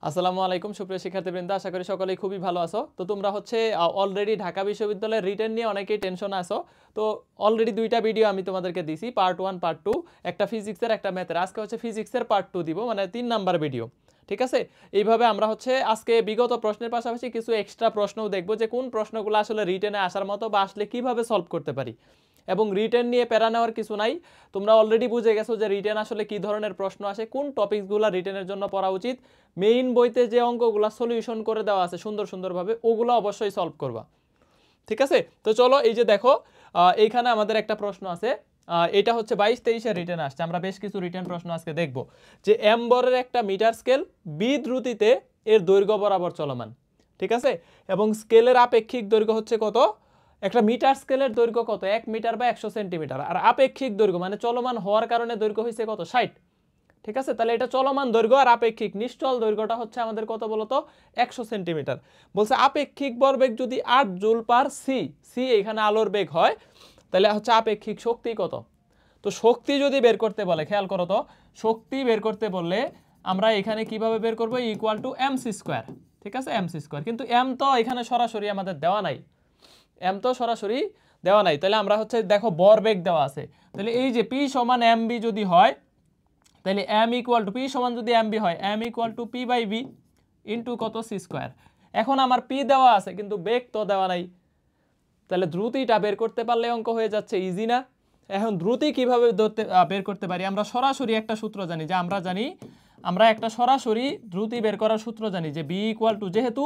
আসসালামু আলাইকুম সুপ্রিয় শিক্ষার্থীবৃন্দ, আশা করি সকলেই খুবই ভালো আছো। তো তোমরা অলরেডি ঢাকা বিশ্ববিদ্যালয়ের রিটেন নিয়ে অনেকেই টেনশন আছো। তো অলরেডি দুইটা ভিডিও আমি তোমাদেরকে দিছি, পার্ট 1 পার্ট 2, একটা ফিজিক্সের একটা ম্যাথের। আজকে ফিজিক্সের পার্ট 2 দিব, মানে 3 নাম্বার ভিডিও। ঠিক আছে, এইভাবে আমরা আজকে বিগত প্রশ্নের পাশাপাশি কিছু এক্সট্রা প্রশ্নও দেখব, যে কোন প্রশ্নগুলো আসলে রিটেনে আসার মতো বা আসলে কিভাবে সলভ করতে পারি। এবং রিটেন নিয়ে প্যারা নেওয়ার কিছু নাই, তোমরা অলরেডি বুঝে গেছো যে রিটেন আসলে কি ধরনের প্রশ্ন আসে, কোন টপিকসগুলো রিটেনের জন্য পড়া উচিত। মেইন বইতে যে অঙ্কগুলো সলিউশন করে দেওয়া আছে সুন্দর সুন্দরভাবে, ওগুলো অবশ্যই সলভ করবা। ঠিক আছে, তো চলো এই যে দেখো, এইখানে আমাদের একটা প্রশ্ন আছে, এটা 22-23 রিটেন আসছে। আমরা বেশ কিছু রিটেন প্রশ্ন আজকে দেখব, যে এম বরের একটা মিটার স্কেল বি দ্রুতিতে এর দৈর্ঘ্য বরাবর চলমান। ঠিক আছে, এবং স্কেলের আপেক্ষিক দৈর্ঘ্য কত? একটা মিটার স্কেলের দৈর্ঘ্য কত? 1 মিটার বা 100 সেন্টিমিটার। আর আপেক্ষিক দৈর্ঘ্য মানে চলমান হওয়ার কারণে দৈর্ঘ্য হয়েছে কত? 60। ঠিক আছে, তাহলে এটা চলমান দৈর্ঘ্য, আর আপেক্ষিক নিশ্চল দৈর্ঘ্যটা আমাদের কত বলতো? 100 সেন্টিমিটার। বলছে আপেক্ষিক ভরবেগ যদি 8 জুল পার সি, সি এখানে আলোর বেগ হয়, তাহলে আপেক্ষিক শক্তি কত? তো শক্তি যদি বের করতে বলে, খেয়াল করো তো, শক্তি বের করতে বললে আমরা এখানে কিভাবে বের করবো? Equal to MC square. ঠিক আছে, এমসি স্কোয়ার, কিন্তু এম তো এখানে সরাসরি আমাদের দেওয়া নাই, এম তো সরাসরি দেওয়া নাই। তাহলে আমরা দেখো ভরবেগ দেওয়া আছে, তাহলে এই যে পি সমান এম বি যদি হয়, তাহলে এম ইকুয়াল টু পি সমান যদি এম বি হয়, M equal to P by B into কত? C square. এখন আমার পি দেওয়া আছে কিন্তু বেগ তো দেওয়া নাই, তাহলে দ্রুতিটা বের করতে পারলে অঙ্ক হয়ে যাচ্ছে, ইজি না? এখন দ্রুতি কিভাবে বের করতে পারি? আমরা সরাসরি একটা সূত্র জানি, যে আমরা একটা সরাসরি দ্রুতি বের করার সূত্র জানি, যে বি ইকুয়াল টু, যেহেতু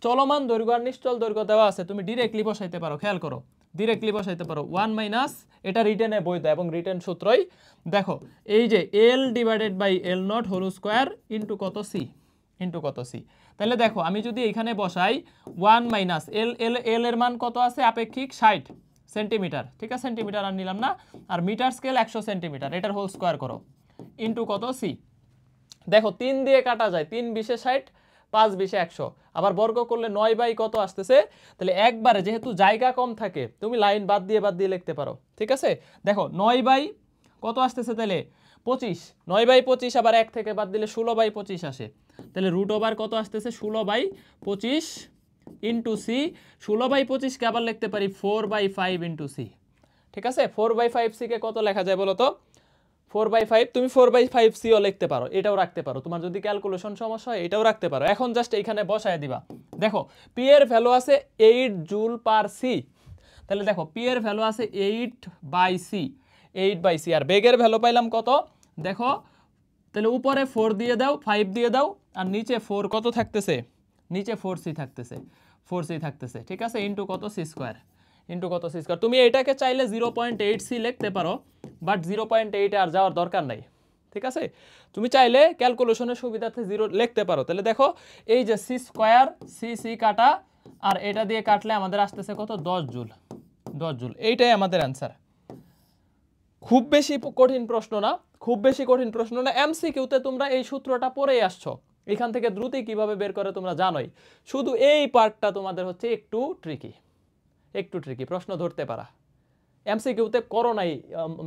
চলমান দৈর্ঘ্য আর নিশ্চল দৈর্ঘ্য দেওয়া আছে, তুমি ডিরেক্টলি বসাইতে পারো। খেয়াল করো, ডিরেক্টলি বসাইতে পারো 1 মাইনাস, এটা রিটেনে বৈধ এবং রিটেন সূত্রই। দেখো এই যে l divided by l naught whole square into কত? সি, ইন্টু কত? সি। তাহলে দেখো আমি যদি এখানে বসাই 1 মাইনাস এল, এল এর মান কত আছে? আপেক্ষিক 60 সেন্টিমিটার। ঠিক আছে, সেন্টিমিটার আর নিলাম না, আর মিটার স্কেল 100 সেন্টিমিটার, এটার হোল স্কোয়ার করো ইন্টু কত? সি। দেখো 3 দিয়ে কাটা যায়, 3 বিশে 60, 5 বিশে 100, আবার বর্গ করলে 9 বাই কত আসতেছে? তাহলে একবারে, যেহেতু জায়গা কম থাকে, তুমি লাইন বাদ দিয়ে লিখতে পারো। ঠিক আছে, দেখো 9 বাই কত আসতেছে? তাহলে 25, 9 বাই 25, আবার 1 থেকে বাদ দিলে 16 বাই 25 আসে। তাহলে রুট ওভার কত আসতেছে? 16 বাই 25 ইন্টু সি। 16 বাই 25কে আবার লিখতে পারি 4 বাই 5 ইন্টু সি। ঠিক আছে, 4 বাই 5 সিকে কত লেখা যায় বলো তো? 4 বাই 5, তুমি 4 বাই 5 সিও লিখতে পারো, এটাও রাখতে পারো, তোমার যদি ক্যালকুলেশন সমস্যা হয় এটাও রাখতে পারো। এখন জাস্ট এখানে বসায় দিবা। দেখো পি এর ভ্যালু আছে 8 জুল পার সি, তাহলে দেখো পি এর ভ্যালু আছে 8 বাই সি, 8 বাই সি। আর বেগের ভ্যালু পাইলাম কত? দেখো তাহলে উপরে 4 দিয়ে দাও, 5 দিয়ে দাও, আর নিচে 4 কত থাকতেছে? নিচে 4c থাকতেছে, 4c থাকতেছে। ঠিক আছে, ইন্টু কত? সি স্কোয়ার, ইন্টু কত? C square. তুমি এটাকে চাইলে 0.8c লিখতে পারো, বাট 0.8 আর যাওয়ার দরকার নাই। ঠিক আছে, তুমি চাইলে ক্যালকুলেশনের সুবিধার্থে 0 লিখতে পারো। তাহলে দেখো এই যে সি স্কোয়ার, সি সি কাটা, আর এটা দিয়ে কাটলে আমাদের আসতেছে কত? 10 জুল, 10 জুল। এইটাই আমাদের অ্যান্সার। খুব বেশি কঠিন প্রশ্ন না, খুব বেশি কঠিন প্রশ্ন না। এমসিকিউতে তোমরা এই সূত্রটা পড়েই আসছো, এখান থেকে দ্রুতি কিভাবে বের করে তোমরা জানোই। শুধু এই পার্টটা তোমাদের একটু ট্রিকি, একটু ট্রিকি, প্রশ্ন ধরতে পারা। এমসিকিউতে করো নাই,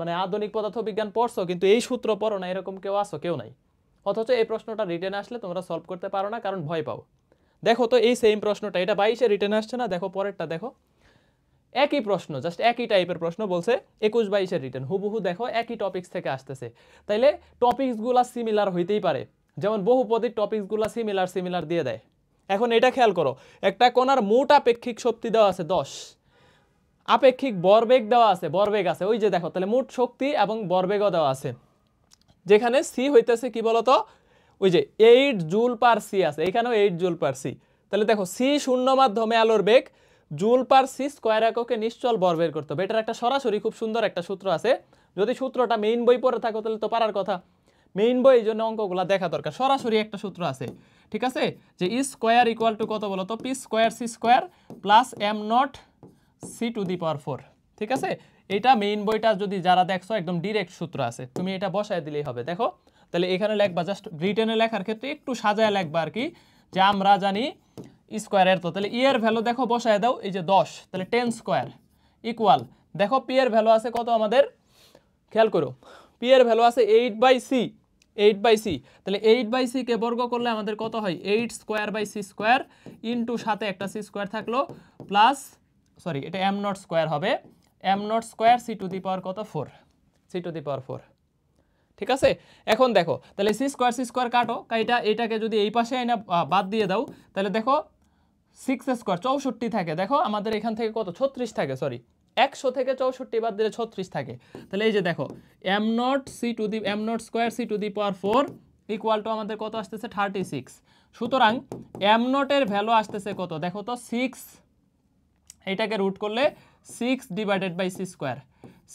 মানে আধুনিক পদার্থবিজ্ঞান পড়ছো কিন্তু এই সূত্র পড়ো না, এরকম কেউ আসো? কেউ নাই। অথচ এই প্রশ্নটা রিটেনে আসলে তোমরা সলভ করতে পারো না, কারণ ভয় পাও। দেখো তো এই সেম প্রশ্নটা, এটা 22-এ রিটেনে আসছে না? দেখো পরেরটা, দেখো একই প্রশ্ন, জাস্ট একই টাইপের প্রশ্ন বলছে, 21-22-এর রিটেন হুবহু। দেখো একই টপিকস থেকে আসতেছে, তাইলে টপিকসগুলা সিমিলার হইতেই পারে, যেমন বহুপদীর টপিকসগুলা সিমিলার দিয়ে দেয়। এখন এটা খেয়াল করো, একটা কণার মোট আপেক্ষিক শক্তি দেওয়া আছে 10, আপেক্ষিক ভরবেগ দেওয়া আছে, ভরবেগ আছে ওই যে দেখো, তাহলে মোট শক্তি এবং ভরবেগও দেওয়া আছে, যেখানে সি হইতেছে কি বলতো? ওই যে 8 জুল পার সি আছে, এখানেও 8 জুল পার সি। তাহলে দেখো সি শূন্য মাধ্যমে আলোর বেগ, জুল পার সি স্কোয়ার এককে নিশ্চল ভর বের করতে হবে। এটার একটা সরাসরি খুব সুন্দর একটা সূত্র আছে, যদি সূত্রটা মেইন বই পড়ে থাকো তাহলে তো পারার কথা, মেইন বই এই জন্য অঙ্কগুলো দেখা দরকার। সরাসরি একটা সূত্র আছে, ঠিক আছে, যে ই স্কোয়ার ইকুয়াল টু কত বলতো? P square C square plus M not C to the power 4। ঠিক আছে, এটা মেইন বইটা যদি যারা দেখছো একদম ডিরেক্ট সূত্র আছে, তুমি এটা বসায় দিলেই হবে। দেখো তাহলে এখানে লেখবা, জাস্ট রিটেনে লেখার ক্ষেত্রে একটু সাজায় লেখবা আর কি, যে আমরা জানি স্কোয়ারের, তো তাহলে ই এর ভ্যালু দেখো বসায় দাও, এই যে 10, তাহলে 10 স্কোয়ার ইকুয়াল, দেখো পি এর ভ্যালু আছে কত আমাদের? খেয়াল করো, পি এর ভ্যালু আছে 8 বাই সি, 8/c, তাহলে 8/c কে বর্গ করলে আমাদের কত হয় 8 square by c square into সাথে একটা c স্কয়ার থাকলো প্লাস সরি এটা m নট স্কয়ার হবে m not square c to the power কত 4 c টু দি পাওয়ার 4। ঠিক আছে, এখন দেখো তাহলে c স্কয়ার কাটো, কাইটা এটাকে যদি এই পাশে আইনা বাদ দিয়ে দাও তাহলে দেখো 6 স্কয়ার 64 থাকে, দেখো আমাদের এখান থেকে কত 36 থাকে, সরি 100 থেকে 64 বাদ দিলে 36 থাকে। তাহলে এই যে দেখো m not square c to the power 4 equal to আমাদের কত আসতেছে 36। সুতরাং m নট এর ভ্যালু আসতেছে কত দেখো তো 6, এটাকে রুট করলে 6 divided by c square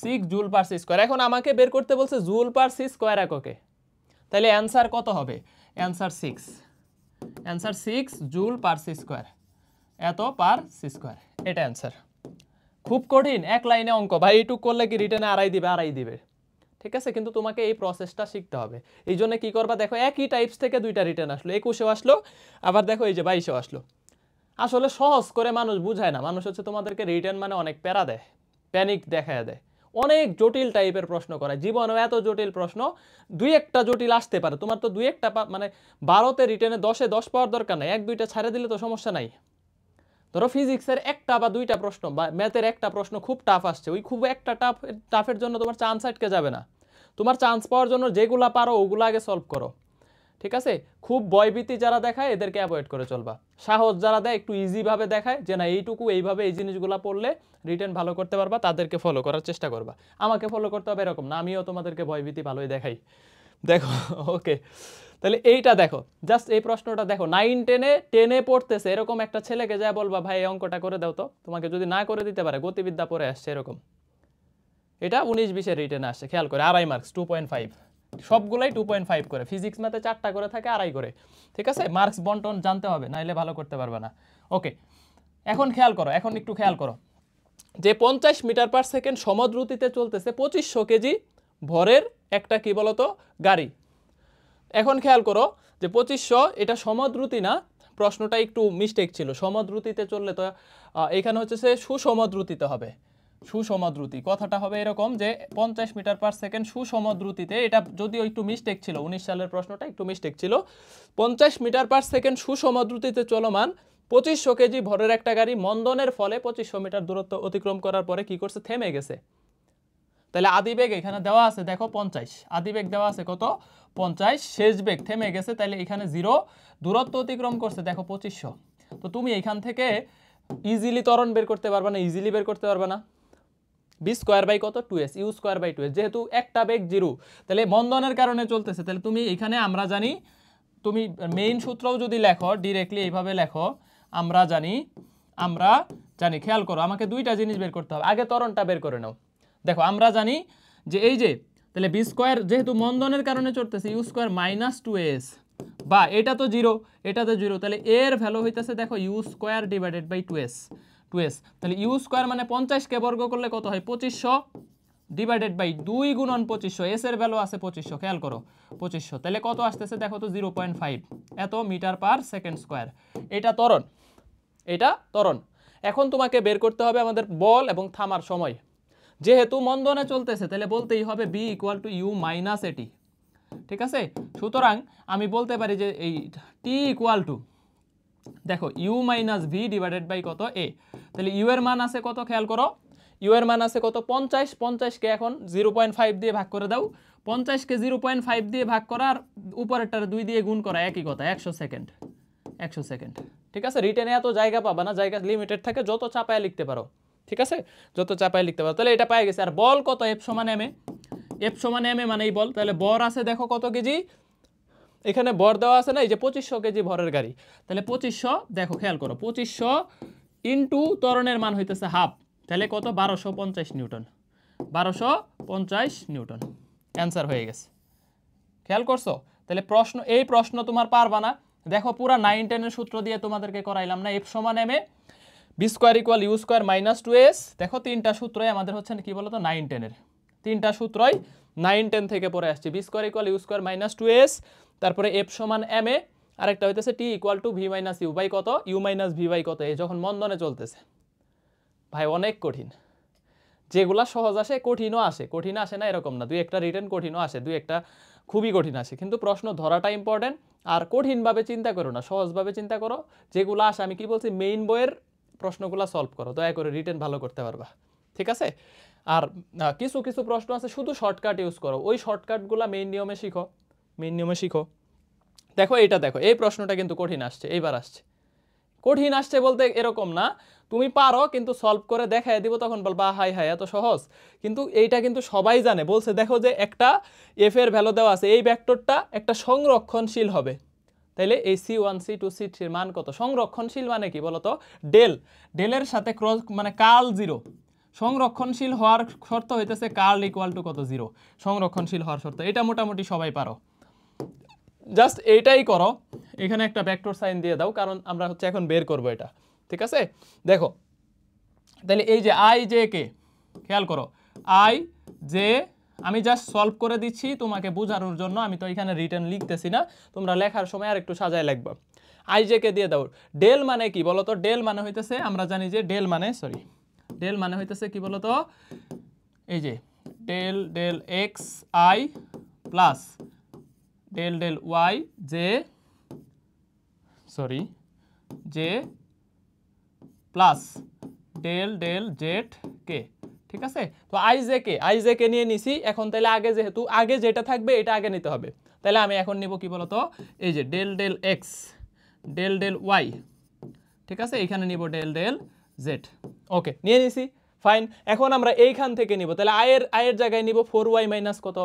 6 joule per c square. এখন আমাকে বের করতে বলছে জুল পার c স্কয়ার এককে, তাহলে অ্যানসার কত হবে answer 6 joule per c square এত পার c স্কয়ার, এটা অ্যানসার। খুব কঠিন এক লাইনে অঙ্ক ভাই, এইটুক করলে কি রিটেনে আড়াই দিবে, ঠিক আছে, কিন্তু তোমাকে এই প্রসেসটা শিখতে হবে। এই জন্য কি করবা দেখো একই টাইপস থেকে দুইটা রিটেন আসলো, 21এও আসলো আবার দেখো এই যে 22এও আসলো। আসলে সহজ করে মানুষ বুঝায় না, মানুষ হচ্ছে তোমাদেরকে রিটেন মানে অনেক প্যারা দেয়, প্যানিক দেখায় দেয়, অনেক জটিল টাইপের প্রশ্ন করায়। জীবনেও এত জটিল প্রশ্ন দুই একটা জটিল আসতে পারে, তোমার তো দুই একটা মানে 12তে রিটেনে 10-এ 10 পাওয়ার দরকার নাই, এক দুইটা ছাড়ে দিলে তো সমস্যা নাই। ধরো ফিজিক্সের একটা বা দুইটা প্রশ্ন বা ম্যাথের একটা প্রশ্ন খুব টাফ আসছে, ওই খুব একটা টাফের জন্য তোমার চান্স আটকে যাবে না, তোমার চান্স পাওয়ার জন্য যেগুলা পারো ওগুলো আগে সলভ করো, ঠিক আছে। খুব ভয়ভীতি যারা দেখায় এদেরকে অ্যাভয়েড করে চলবা, সাহস যারা দেয় একটু ইজিভাবে দেখায় যে না এইটুকু এইভাবে এই জিনিসগুলো পড়লে রিটেন ভালো করতে পারবা, তাদেরকে ফলো করার চেষ্টা করবা। আমাকে ফলো করতে হবে এরকম না, আমিও তোমাদেরকে ভয়ভীতি ভালোই দেখাই। দেখো ওকে, তাহলে এইটা দেখো জাস্ট এই প্রশ্নটা দেখো 9-10-এ পড়তেছে এরকম একটা ছেলেকে যা বলবা ভাই এই অঙ্কটা করে দাও তো, তোমাকে যদি না করে দিতে পারে গতিবিদ্যা পড়ে আসছে এরকম, এটা 19-20-এর রিটেনে আসছে, খেয়াল করে 2.5 মার্কস 2.5, সবগুলাই 2.5 করে, ফিজিক্স ম্যাথে 4টা করে থাকে 2.5 করে, ঠিক আছে। মার্কস বন্টন জানতে হবে, নাইলে ভালো করতে পারবে না। ওকে, এখন খেয়াল করো, এখন একটু খেয়াল করো যে 50 মিটার পার সেকেন্ড সমদ্রুতিতে চলতেছে 2500 কেজি ভরের একটা কি বলতো গাড়ি। এখন খেয়াল করো যে 2500 এটা সমদ্রুতি না, প্রশ্নটা একটু মিস্টেক ছিল, সমদ্রুতিতে চললে তো এখানে হচ্ছে সে সুসমদ্রুতিতে হবে, সুসমদ্রুতি কথাটা হবে এরকম যে 50 মিটার পার সেকেন্ড সুসমদ্রুতিতে, এটা যদিও একটু মিস্টেক ছিল, 19 সালের প্রশ্নটা একটু মিস্টেক ছিল। 50 মিটার পার সেকেন্ড সুসমদ্রুতিতে চলমান 2500 কেজি ভরের একটা গাড়ি মন্দনের ফলে 2500 মিটার দূরত্ব অতিক্রম করার পরে কি করছে থেমে গেছে। তাহলে আদিবেগ এখানে দেওয়া আছে দেখো 50, আদিবেগ দেওয়া আছে কত 50, শেষ বেগ থেমে গেছে, তাহলে এখানে 0, দূরত্ব অতিক্রম করছে দেখো 2500। তো তুমি এখান থেকে ইজিলি ত্বরণ বের করতে পারবে না, ইজিলি বের করতে পারবে না, বি স্কয়ার বাই কত 2s, you square by 2s, যেহেতু একটা বেগ 0, তাহলে মন্দনের কারণে চলতেছে, তাহলে তুমি এখানে আমরা জানি, তুমি মেইন সূত্রও যদি লেখো ডিরেক্টলি এইভাবে লেখো, আমরা জানি, খেয়াল করো আমাকে দুইটা জিনিস বের করতে হবে, আগে ত্বরণটা বের করে নাও। দেখো আমরা জানি যে এই যে তাহলে বি স্কয়ার যেহেতু মন্দনের কারণে চলতেছে ইউ স্কয়ার মাইনাস 2s, বা এটা তো 0, এটা তো 0, তাহলে এর ভ্যালু হইতেছে দেখো you square divided by 2s, তাহলে ইউ স্কয়ার মানে 50 কে বর্গ করলে কত হয় 2500 ডিভাইডেড বাই 2 গুণন 2500, এস এর ভ্যালু আছে 2500, খেয়াল করো 2500, তাহলে কত আসতেছে দেখো তো 0.5 এত মিটার পার সেকেন্ড স্কয়ার, এটা ত্বরণ, এটা ত্বরণ। এখন তোমাকে বের করতে হবে আমাদের বল এবং থামার সময়, যেহেতু মন্দনে চলতেছে তাহলে বলতেই হবে b equal to u minus at, ঠিক আছে। সুতরাং আমি বলতে পারি যে এই টি ইকুয়াল টু দেখো u minus v divided by কত এ, তাহলে ইউ এর মান আছে কত খেয়াল করো, ইউ এর মান আছে কত 50, 50কে এখন 0.5 দিয়ে ভাগ করে দাও, 50কে 0.5 দিয়ে ভাগ করা আর উপরেরটার 2 দিয়ে গুণ করা একই কথা, 100 সেকেন্ড, 100 সেকেন্ড, ঠিক আছে। রিটেনে এত জায়গা পাবা না, জায়গা লিমিটেড থাকে, যত চাপায় লিখতে পারো, ঠিক আছে, যত চাপায় লিখতে পারো। তাহলে এটা পেয়ে গেছে, আর বল কত এফ সমান এম এ, এফ সমান এম এ মানেই বল, তাহলে বর আছে দেখো কত কেজি, এখানে বর দেওয়া আছে না এই যে 2500 কেজি ভরের গাড়ি, তাহলে 2500 দেখো খেয়াল করো 2500 ইন্টু ত্বরণের মান হইতেছে হাফ, তাহলে কত 1250 নিউটন, 1250 নিউটন, অ্যান্সার হয়ে গেছে, খেয়াল করছো। তাহলে প্রশ্ন, এই প্রশ্ন তোমার পারবা না, দেখো পুরা 9-10 এর সূত্র দিয়ে তোমাদেরকে করাইলাম না, এফ সমান M a b square equal you square minus 2s, দেখো তিনটা সূত্রই আমাদের হচ্ছে কি বলতো 9-10 এর, তিনটা সূত্রই 9-10 থেকে পড়ে আসছে, B square equal you square minus 2s, তারপরে এফ সমান এম এ, আরেকটা হইতেছে T equal to V minus U by কত ইউ মাইনাস ভি বাই কত, এই যখন মন্দনে চলতেছে। ভাই অনেক কঠিন, যেগুলা সহজ আসে কঠিনও আসে, কঠিন আসে না এরকম না, দুই একটা রিটেন কঠিনও আসে, দুই একটা খুবই কঠিন আসে, কিন্তু প্রশ্ন ধরাটা ইম্পর্টেন্ট। আর কঠিনভাবে চিন্তা করো না, সহজভাবে চিন্তা করো, যেগুলো আসে আমি কি বলছি মেইন বইয়ের প্রশ্নগুলো সলভ করো, দয়া করে রিটেন ভালো করতে পারবা, ঠিক আছে। আর কিছু কিছু প্রশ্ন আছে শুধু শর্টকাট ইউজ করো, ওই শর্টকাটগুলো মেইন নিয়মে শিখো, মেইন নিয়মে শিখো। দেখো এইটা দেখো, এই প্রশ্নটা কিন্তু কঠিন আসছে, এইবার আসছে। কঠিন আসছে বলতে এরকম না, তুমি পারো কিন্তু সলভ করে দেখাই দিব, তখন বলবা হাই হাই এত সহজ। কিন্তু এইটা কিন্তু সবাই জানে, বলছে দেখো যে একটা এফ এর ভ্যালু দেওয়া আছে, এই ভেক্টরটা একটা সংরক্ষণশীল হবে, তাইলে এই C1 C2 C3 এর মান কত? সংরক্ষণশীল মানে কি বলতো? ডেল, ডেলের সাথে ক্রস মানে কার্ল 0। সংরক্ষণশীল হওয়ার শর্ত হইতেছে কার্ল ইকুয়াল টু কত? 0। সংরক্ষণশীল হওয়ার শর্ত, এটা মোটামুটি সবাই পারো। জাস্ট এইটাই করো, এখানে একটা ভেক্টর সাইন দিয়ে দাও, কারণ আমরা হচ্ছে এখন বের করব এটা, ঠিক আছে। দেখো তাহলে এই যে আই জে কে, খেয়াল করো আই জে, আমি জাস্ট সলভ করে দিচ্ছি তোমাকে বোঝানোর জন্য, আমি তো এখানে রিটার্ন লিখতেছি না, তোমরা লেখার সময় আর একটু সাজায় লিখবা। আই জে কে দিয়ে দাও। ডেল মানে কি বলতো? ডেল মানে হইতেছে, আমরা জানি যে ডেল মানে ডেল মানে হইতেছে কি বলতো? এই যে del del X I plus del del Y J J plus del del Z K, ঠিক আছে। তো আই জে কে নিয়ে নিছি, এখন তাহলে আগে যেহেতু আগে যেটা থাকবে এটা আগে নিতে হবে, তাহলে আমি এখন নিব কি বলতো? এই যে del del x del del y, ঠিক আছে, এখানে নিব ডেল ডেল জেড। ওকে, নিয়ে নিছি, ফাইন। এখন আমরা এইখান থেকে নিব, তাহলে আয়ের জায়গায় নিব 4y মাইনাস কত?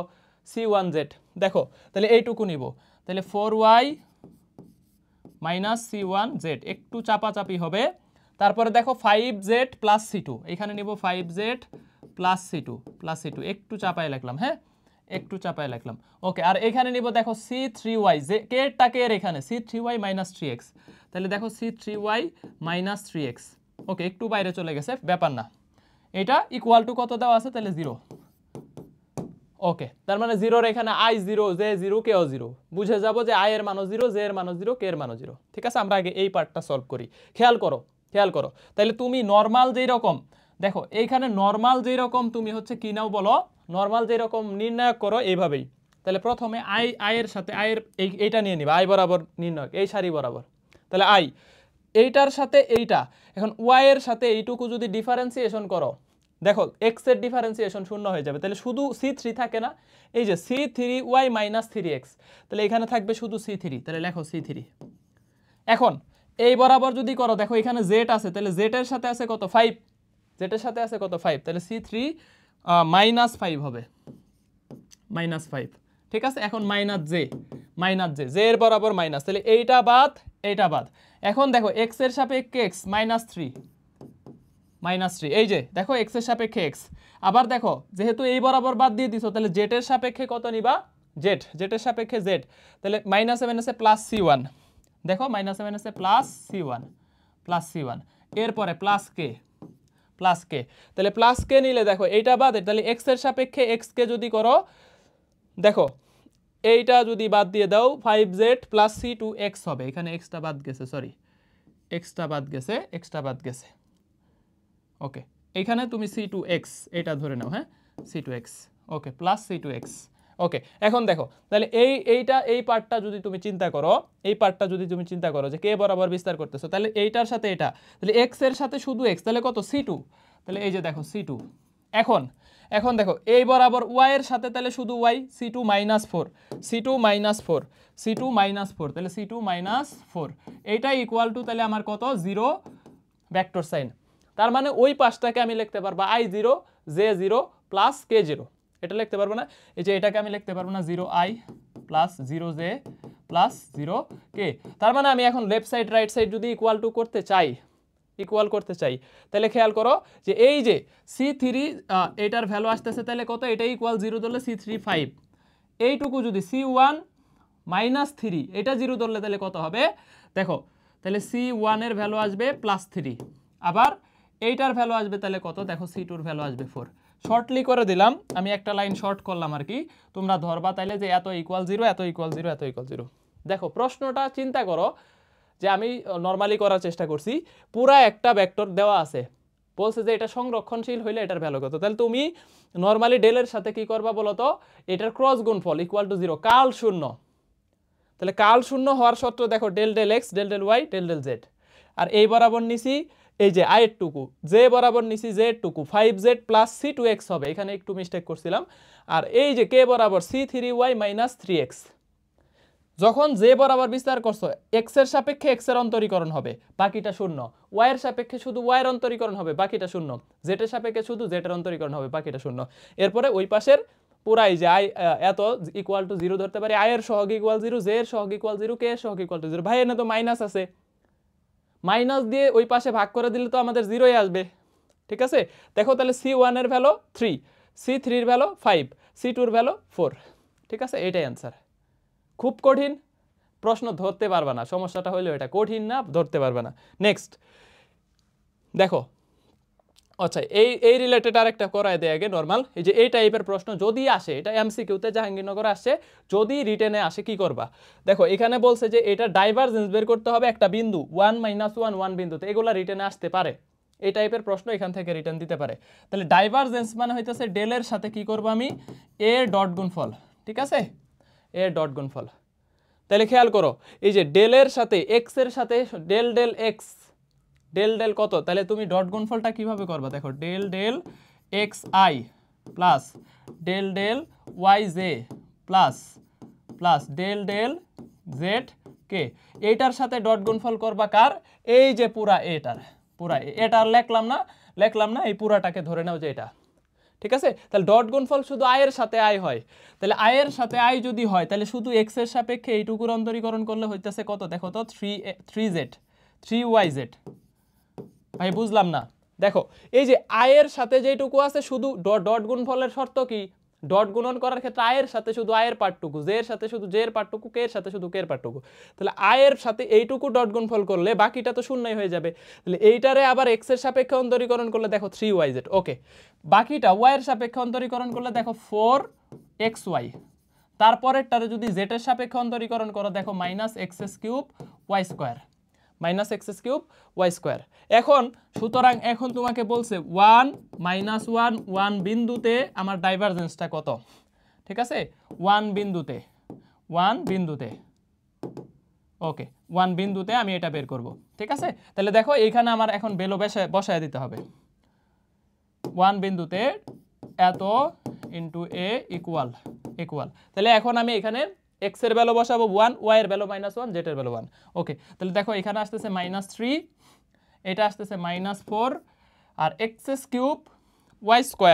C1z। দেখো তাহলে এইটুকু নিব, তাহলে 4y মাইনাস C1z, একটু চাপাচাপি হবে। তারপরে দেখো 5z প্লাস C2, এখানে নিব 5z প্লাস C2 একটু চাপায় লিখলাম, হ্যাঁ একটু চাপায় লিখলাম। ওকে, আর এখানে নিব দেখো C3y, যে কেরটা কের এখানে C3y মাইনাস 3x, তাহলে দেখো C3y মাইনাস 3x। ওকে, একটু বাইরে চলে গেছে, ব্যাপার না। এটা ইকুয়াল টু কত দেওয়া আছে? তাহলে 0। ওকে, তার মানে 0-র এখানে আই 0 জে 0 কেও 0, বুঝে যাব যে আই এর মানও 0 জে এর মানও 0 কে এর মানও 0, ঠিক আছে। আমরা আগে এই পার্টটা সলভ করি, খেয়াল করো। তাহলে তুমি নরমাল যেই রকম, দেখো এইখানে নরমাল যেই রকম তুমি হচ্ছে কি নাও বলো, নরমাল যেই রকম নির্ণয় করো এইভাবেই। তাহলে প্রথমে আয়ের সাথে এইটা নিয়ে নিবা, আই বরাবর নির্ণয়, এই সারি বরাবর। তাহলে আই এইটার সাথে এইটা, এখন ওয়াই এর সাথে এইটুকু যদি ডিফারেন্সিয়েশন করো, দেখো এক্স এর ডিফারেন্সিয়েশন শূন্য হয়ে যাবে, তাহলে শুধু C3 থাকে না, এই যে C3y মাইনাস 3x, তাহলে এখানে থাকবে শুধু C3, তাহলে লেখো C3। এখন এই বরাবর যদি করো, দেখো এখানে z আছে, তাহলে z এর সাথে আছে কত? 5, z এর সাথে আছে কত? 5, তাহলে C3 মাইনাস 5 হবে, মাইনাস 5, ঠিক আছে। এখন মাইনাস জে এর বরাবর মাইনাস, তাহলে এইটা বাদ এইটা বাদ। এখন দেখো এক্স এর সাপেক্ষে x মাইনাস 3, এই যে দেখো এক্স এর সাপেক্ষে এক্স, আবার দেখো যেহেতু এই বরাবর বাদ দিয়ে দিছো, তাহলে জেড এর সাপেক্ষে কত নিবা? জেড এর সাপেক্ষে জেড, তাহলে মাইনাস মাইনাসে প্লাস C1, দেখো মাইনাস মাইনাসে প্লাস C1, এরপরে প্লাস কে, তাহলে প্লাস কে নিলে দেখো এইটা বাদ, তাহলে এক্স এর সাপেক্ষে এক্স কে যদি করো, দেখো এইটা যদি বাদ দিয়ে দাও 5z প্লাস C2x হবে, এখানে এক্সটা বাদ গেছে, এক্সটা বাদ গেছে। ওকে, এখানে তুমি C2x এটা ধরে নাও, হ্যাঁ C2x, ওকে প্লাস C2x। ওকে, এখন দেখো তাহলে এই পার্টটা যদি তুমি চিন্তা করো, যে কে বরাবর বিস্তার করতেছো, তাহলে এইটার সাথে এটা, তাহলে x এর সাথে শুধু x, তাহলে কত? C2, তাহলে এই যে দেখো C2। এখন দেখো এই বরাবর y এর সাথে, তাহলে শুধু y, C2 মাইনাস 4, তাহলে C2 মাইনাস 4, এইটাই ইকুয়াল টু তাহলে আমার কত? 0 ভেক্টর সাইন। তার মানে ওই পাশটাকে আমি লিখতে পারবো I0 J0 প্লাস K0, এটা লিখতে পারবো না? এই যে এটাকে আমি লিখতে পারবো না 0I plus 0J plus 0K। তার মানে আমি এখন লেফট সাইড রাইট সাইড যদি ইকুয়াল করতে চাই, তাহলে খেয়াল করো যে এই যে C3 এটার ভ্যালু আসতেছে, তাহলে কত? এটা ইকুয়াল 0 ধরলে C3 5, এইটুকু যদি C1 মাইনাস 3 এটা 0 ধরলে তাহলে কত হবে? দেখো তাহলে C1 এর ভ্যালু আসবে প্লাস 3, আবার এইটার ভ্যালু আসবে তাহলে কত? দেখো C2 এর ভ্যালু আসবে 4। শর্টলি করে দিলাম, আমি একটা লাইন শর্ট করলাম আর কি, তোমরা ধরবা তাইলে যে এত ইকুয়াল 0, এত ইকুয়াল 0, এত ইকুয়াল 0। দেখো প্রশ্নটা চিন্তা করো, যে আমি নরমালি করার চেষ্টা করছি, পুরা একটা ভেক্টর দেওয়া আছে, বলছে যে এটা সংরক্ষণশীল হইলে এটার ভ্যালু কত। তাহলে তুমি নর্মালি ডেলের সাথে কি করবা বলো তো, এটার ক্রস গুণফল ইকুয়াল টু 0, কাল শূন্য। তাহলে কাল শূন্য হওয়ার সত্ত্বেও দেখো del del x, del del Y, del del Z. আর এই বরাবর নিছি এই যে আই এর টুকু, জে বরাবর নিছি জে এর টুকু, 5z প্লাস c2x হবে, এখানে একটু মিস্টেক করছিলাম। আর এই যে কে বরাবর c3y মাইনাস 3x, যখন জে বরাবর বিস্তার করছো এক্স এর সাপেক্ষে এক্স এর অন্তরীকরণ হবে, বাকিটা শূন্য। ওয়াই এর সাপেক্ষে শুধু ওয়াই এর অন্তরীকরণ হবে, বাকিটা শূন্য। জেড এর সাপেক্ষে শুধু জেড এর অন্তরীকরণ হবে, বাকিটা শূন্য। এরপরে ওই পাশের পুরাই যে আই এত ইকুয়াল টু 0 ধরতে পারি, আই এর সহগ ইকুয়াল 0, জে এর সহগ ইকুয়াল 0, কে এর সহগ ইকুয়াল টু 0। ভাই এনে তো মাইনাস আছে, মাইনাস দিয়ে ওই পাশে ভাগ করে দিলে তো আমাদের 0ই আসবে। ঠিক আছে, দেখো তাহলে c1 এর ভ্যালু 3, c3 এর ভ্যালু 5, c2 এর ভ্যালু 4। ঠিক আছে, এটাই অ্যান্সার। খুব কঠিন প্রশ্ন ধরতে পারবে না, সমস্যাটা হইলো এটা কঠিন না, ধরতে পারবে না। নেক্সট দেখো, আচ্ছা এই রিলেটেড আরেকটা করাই দেয় আগে নরমাল। এই যে এই টাইপের প্রশ্ন যদি আসে, এটা এমসিকিউতে জাহাঙ্গীরনগর আসছে, যদি রিটেনে আসে কি করবা। দেখো এখানে বলছে যে এটা ডাইভারজেন্স বের করতে হবে একটা বিন্দু 1 - 1 1 বিন্দুতে, এগুলা রিটেনে আসতে পারে। এই টাইপের প্রশ্ন এখান থেকে রিটার্ন দিতে পারে। তাহলে ডাইভারজেন্স মানে হইতেছে ডেলের সাথে কি করব আমি, এ ডট গুণফল। ঠিক আছে, এ ডট গুণফল। তাহলে খেয়াল করো এই যে ডেলের সাথে এক্স এর সাথে del del x, del del কত, তাহলে তুমি ডট গুণফলটা কিভাবে করবা, দেখো del del X I plus del del Y J plus plus del del Z K, এইটার সাথে ডট গুণফল করবা কার, এই যে পুরা এটার লেখলাম না, এই পুরাটাকে ধরে নাও যে এটা। ঠিক আছে, তাহলে ডট গুণফল শুধু আই এর সাথে আই হয়, তাহলে আই এর সাথে আই যদি হয় তাহলে শুধু এক্স এর সাপেক্ষে এইটুকুর অন্তরীকরণ করলে হইতেছে কত, দেখো তো 3z 3yz। ভাই বুঝলাম না, দেখো এই যে আই এর সাথে যেটুকু আছে শুধু ডট গুণফলের শর্ত কি, ডট গুণন করার ক্ষেত্রে আই এর সাথে শুধু আই এর পার্টটুকু, জে এর সাথে শুধু জে এর পার্টটুকু, কে এর সাথে শুধু কে এর পার্টটুকু। তাহলে আই এর সাথে এইটুকু ডট গুণফল করলে বাকিটা তো শূন্যই হয়ে যাবে। তাহলে এইটারে আবার এক্স এর সাপেক্ষে অন্তরীকরণ করলে দেখো 3yz, ওকে। বাকিটা ওয়াই এর সাপেক্ষে অন্তরীকরণ করলে দেখো 4xy। তারপরেরটারে যদি জেড এর সাপেক্ষে অন্তরীকরণ করো দেখো -x³ y², -x³ y²। এখন সুতরাং এখন তোমাকে বলছে 1 - 1 1 বিন্দুতে আমার ডাইভারজেন্সটা কত। ঠিক আছে, 1 বিন্দুতে ওকে, 1 বিন্দুতে আমি এটা বের করব। ঠিক আছে, তাহলে দেখো এইখানে আমার এখন বেলো বসায় দিতে হবে। 1 বিন্দুতে এত ইন্টু এ ইকুয়াল, তাহলে এখন আমি এখানে x এর ভ্যালু বসাবো 1, y এর ভ্যালু -1, z এর ভ্যালু 1। ওকে, তাহলে দেখো এখানে আসতেছে -3, এটা আসতেছে -4 আর x³ y²,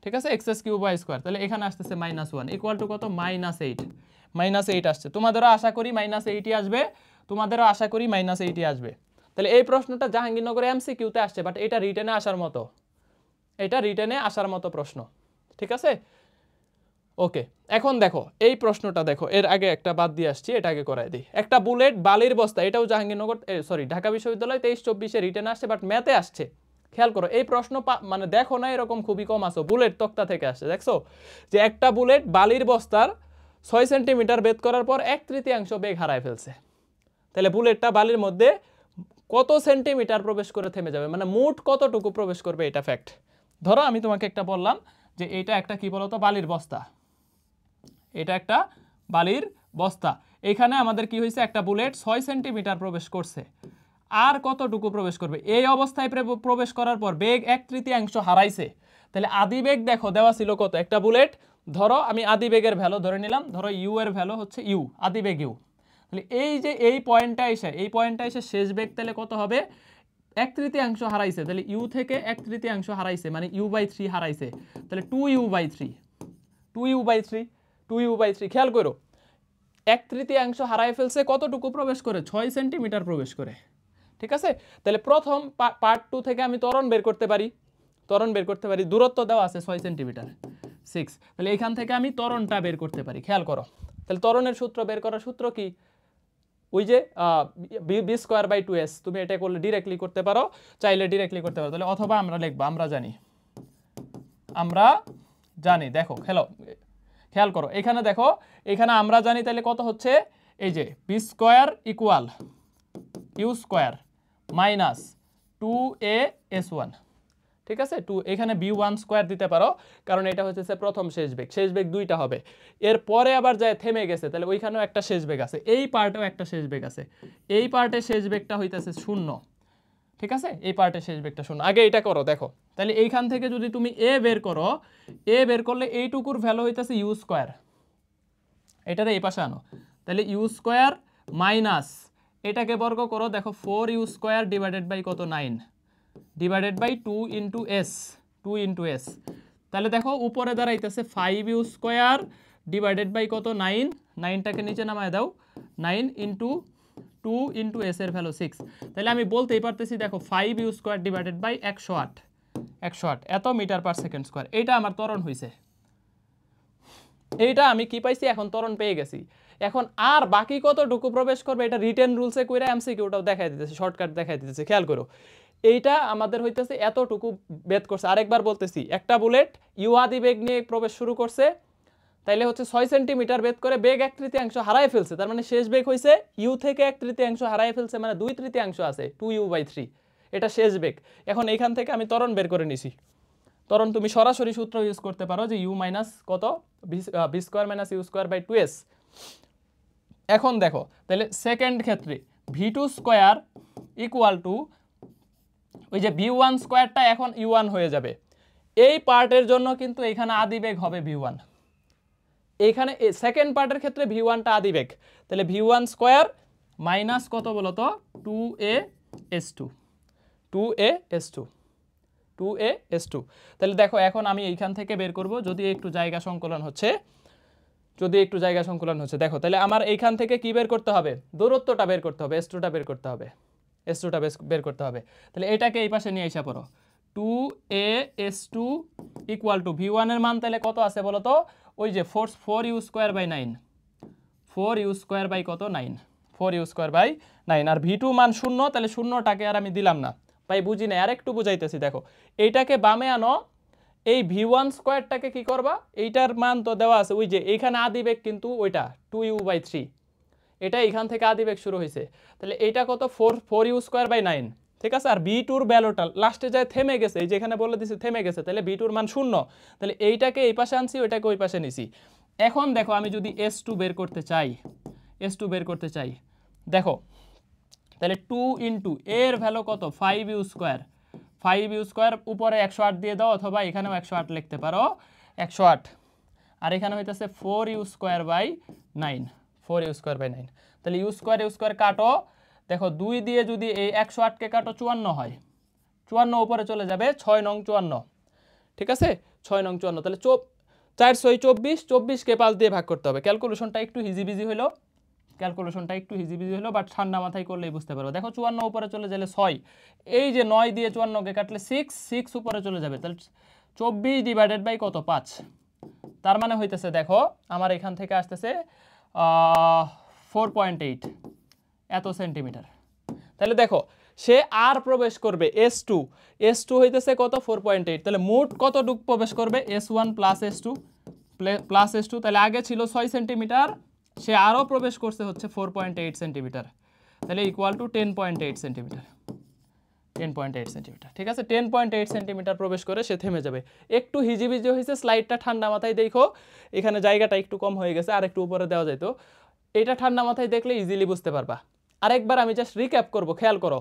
ঠিক আছে, x³ y², তাহলে এখানে আসতেছে -1 ইকুয়াল টু কত, -8 আসছে। তোমাদেরও আশা করি -8ই আসবে, তাহলে এই প্রশ্নটা জাহাঙ্গীরনগরে এমসিকিউতে আসছে, বাট এটা রিটেনে আসার মতো প্রশ্ন। ঠিক আছে, ওকে। এখন দেখো এই প্রশ্নটা দেখো, এর আগে একটা বাদ দিয়ে আসছি, এটা আগে করাই দিই। একটা বুলেট বালির বস্তা, এটাও জাহাঙ্গীরনগর ঢাকা বিশ্ববিদ্যালয় 23-24 রিটেনে আসছে, বাট ম্যাথে আসছে। খেয়াল করো এই প্রশ্ন মানে দেখো না এরকম খুবই কম আসো, বুলেট তক্তা থেকে আসছে। দেখছো যে একটা বুলেট বালির বস্তার 6 সেন্টিমিটার বেদ করার পর 1/3 বেগ হারায় ফেলছে। তাহলে বুলেটটা বালির মধ্যে কত সেন্টিমিটার প্রবেশ করে থেমে যাবে, মানে মোট কতটুকু প্রবেশ করবে, এটা ফ্যাক্ট। ধরো আমি তোমাকে একটা বললাম যে এটা একটা কি বলতো, বালির বস্তা, এটা একটা বালির বস্তা। এখানে আমাদের কি হয়েছে, একটা বুলেট 6 সেন্টিমিটার প্রবেশ করছে, আর কতটুকু প্রবেশ করবে, এই অবস্থায় প্রবেশ করার পর বেগ 1/3 হারাইছে। তাহলে আদি বেগ দেখো দেওয়া ছিল কত, একটা বুলেট ধরো আমি আদি বেগের ভ্যালু ধরে নিলাম, ধরো ইউ এর ভ্যালু হচ্ছে ইউ, আদি বেগ ইউ। তাহলে এই যে এই পয়েন্টটা এসে শেষ বেগ তাহলে কত হবে, 1/3 হারাইছে, তাহলে ইউ থেকে 1/3 হারাইছে, মানে u/3 হারাইছে, তাহলে 2u/3 খেয়াল করো 1/3 হারাই ফেলছে, কতটুকু প্রবেশ করে, 6 সেন্টিমিটার প্রবেশ করে। ঠিক আছে, তাহলে প্রথম পার্ট 2 থেকে আমি ত্বরণ বের করতে পারি, দূরত্ব দেওয়া আছে 6 সেন্টিমিটার 6, তাহলে এখান থেকে আমি ত্বরণটা বের করতে পারি। খেয়াল করো তাহলে ত্বরণের সূত্র বের করার সূত্র কি, ওই যে b²/2s, তুমি এটা করলে ডিরেক্টলি করতে পারো, চাইলে ডিরেক্টলি করতে পারো। তাহলে অথবা আমরা লিখবো আমরা জানি, দেখো খেয়াল করো এখানে দেখো, এখানে আমরা জানি, তাহলে কত হচ্ছে, এই যে b² = u² - 2a_s1, ঠিক আছে। এখানে b1 স্কয়ার দিতে পারো, কারণ এটা হচ্ছে প্রথম শেষ বেগ দুইটা হবে। এরপরে আবার যায় থেমে গেছে, তাহলে ওইখানেও একটা শেষ বেগ আছে, এই পার্টেও একটা শেষ বেগ আছে, এই পার্টের শেষ বেগটা হইতেছে 0, ঠিক আছে। এই পার্টের শেষ বেগটা 0। আগে এটা করো, দেখো তাহলে এইখান থেকে যদি তুমি a বের করো, a বের করলে এইটুকুর ভ্যালু হইতেছে u স্কয়ার, এটারে এই পাশে আনো, তাহলে u স্কয়ার মাইনাস এটাকে বর্গ করো, দেখো 4u স্কয়ার ডিভাইডেড বাই কত 9 ডিভাইডেড বাই 2 ইন্টু s, তাহলে দেখো উপরে দাঁড়াইতেছে 5u স্কয়ার ডিভাইডেড বাই কত 9, 9টাকে নিচে নামায় দাও, 9 ইন্টু 2 ইন্টু s এর ভ্যালু 6, তাহলে আমি বলতেই পারতেছি দেখো 5u স্কয়ার ডিভাইডেড বাই 108 এত মিটার পার সেকেন্ড স্কয়ার। এইটা আমার ত্বরণ হয়েছে, এইটা আমি কি পাইছি, এখন ত্বরণ পেয়ে গেছি। এখন আর বাকি কতটুকু প্রবেশ করবে এটা রিটেন রুলসে কইরা এমসিকিউটাও দেখাই দিতেছে, শর্টকাট দেখাই দিতেছে, খেয়াল করো। এইটা আমাদের হইতেছে এতটুকু বেদ করছে। আরেকবার বলতেছি, একটা বুলেট ইউ আদি বেগ নিয়ে প্রবেশ শুরু করছে, তাইলে হচ্ছে 6 সেন্টিমিটার বেদ করে বেগ 1/3 হারায় ফেলছে, তার মানে শেষ বেগ হইছে ইউ থেকে 1/3 হারায় ফেলছে, মানে 2/3 আছে 2u/3, এটা শেষ বেগ। এখন এইখান থেকে আমি ত্বরণ বের করে নিছি। ত্বরণ তুমি সরাসরি সূত্র ইউজ করতে পারো যে u মাইনাস কত v square minus u square by 2s। এখন দেখো তাহলে সেকেন্ড ক্ষেত্রে v2 স্কয়ার ইকুয়াল টু ওই যে v1 স্কয়ারটা এখন u1 হয়ে যাবে। এই পার্টের জন্য কিন্তু এখানে আদি বেগ হবে v1, এইখানে সেকেন্ড পার্টের ক্ষেত্রে v1টা আদি বেগ, তাহলে v1 স্কয়ার মাইনাস কত বলতো 2a_s2, তাহলে দেখো এখন আমি এইখান থেকে বের করব, যদি একটু জায়গা সংকলন হচ্ছে, দেখো তাহলে আমার এইখান থেকে কি বের করতে হবে, দূরত্বটা বের করতে হবে, s2টা বের করতে হবে, তাহলে এটাকে এই পাশে নিয়ে এসে পড়ো, 2a_s2 ইকুয়াল টু v1 এর মান তাহলে কত আছে বলো তো, ওই যে 4u square by 9, 4u square by কত 9, 4u square by 9, R v2 মান 0, তাহলে 0টাকে আর আমি দিলাম না, ভাই বুঝি না, আর একটু বুঝাইতেছি। দেখো এইটাকে বামে আনো, এই v1 স্কয়ারটাকে কি করবা, এইটার মান তো দেওয়া আছে, ওই যে এইখানে আদি বেগ কিন্তু ওইটা 2u/3, এটা এখান থেকে আদি বেগ শুরু হয়েছে, তাহলে এইটা কত 4u স্কয়ার বাই 9, ঠিক আছে। আর v2 এর ভ্যালুটা লাস্টে যায় থেমে গেছে, এই যেখানে বলে দিছি থেমে গেছে, তাহলে v2 এর মান 0, তাহলে এইটাকে এই পাশে আনছি, ওইটাকে ওই পাশে নিছি। এখন দেখো আমি যদি s2 বের করতে চাই, দেখো তাহলে 2 ইন্টু এর ভ্যালু কত 5u স্কয়ার, উপরে 108 দিয়ে দাও, অথবা এখানেও 108 লিখতে পারো, 108, আর এখানে হইতেছে 4u স্কয়ার বাই 9, তাহলে u স্কয়ার কাটো, দেখো 2 দিয়ে যদি এই 108কে কাটো 54 হয়, 54 উপরে চলে যাবে, 6 নং 54, ঠিক আছে, 6 নং 54, তাহলে 4 6 24, 24কে 5 দিয়ে ভাগ করতে হবে। ক্যালকুলেশনটা একটু হিজিবিজি হলো, বাট ঠান্ডা মাথায় করলেই বুঝতে পারবো। দেখো 54 উপরে চলে গেলে 6, এই যে 9 দিয়ে 54কে কাটলে 6 উপরে চলে যাবে, তাহলে 24 ডিভাইডেড বাই কত 5, তার মানে হইতেছে দেখো আমার এখান থেকে আসতেছে 4.8 এত সেন্টিমিটার। তাহলে দেখো সে আর প্রবেশ করবে s2 হইতেছে কত 4.8, তাহলে মোট কতটুক প্রবেশ করবে s1 প্লাস s2, তাহলে আগে ছিল 6 সেন্টিমিটার, সে আরও প্রবেশ করছে হচ্ছে 4.8 সেন্টিমিটার, তাহলে ইকুয়াল টু 10.8 সেন্টিমিটার, ঠিক আছে। 10.8 সেন্টিমিটার প্রবেশ করে সে থেমে যাবে। একটু হিজিবিজি হয়েছে, স্লাইডটা ঠান্ডা মাথায় দেখো, এখানে জায়গাটা একটু কম হয়ে গেছে, আর একটু উপরে দেওয়া যেত, এটা ঠান্ডা মাথায় দেখলে ইজিলি বুঝতে পারবা। আরেকবার আমি জাস্ট রিক্যাপ করব, খেয়াল করো,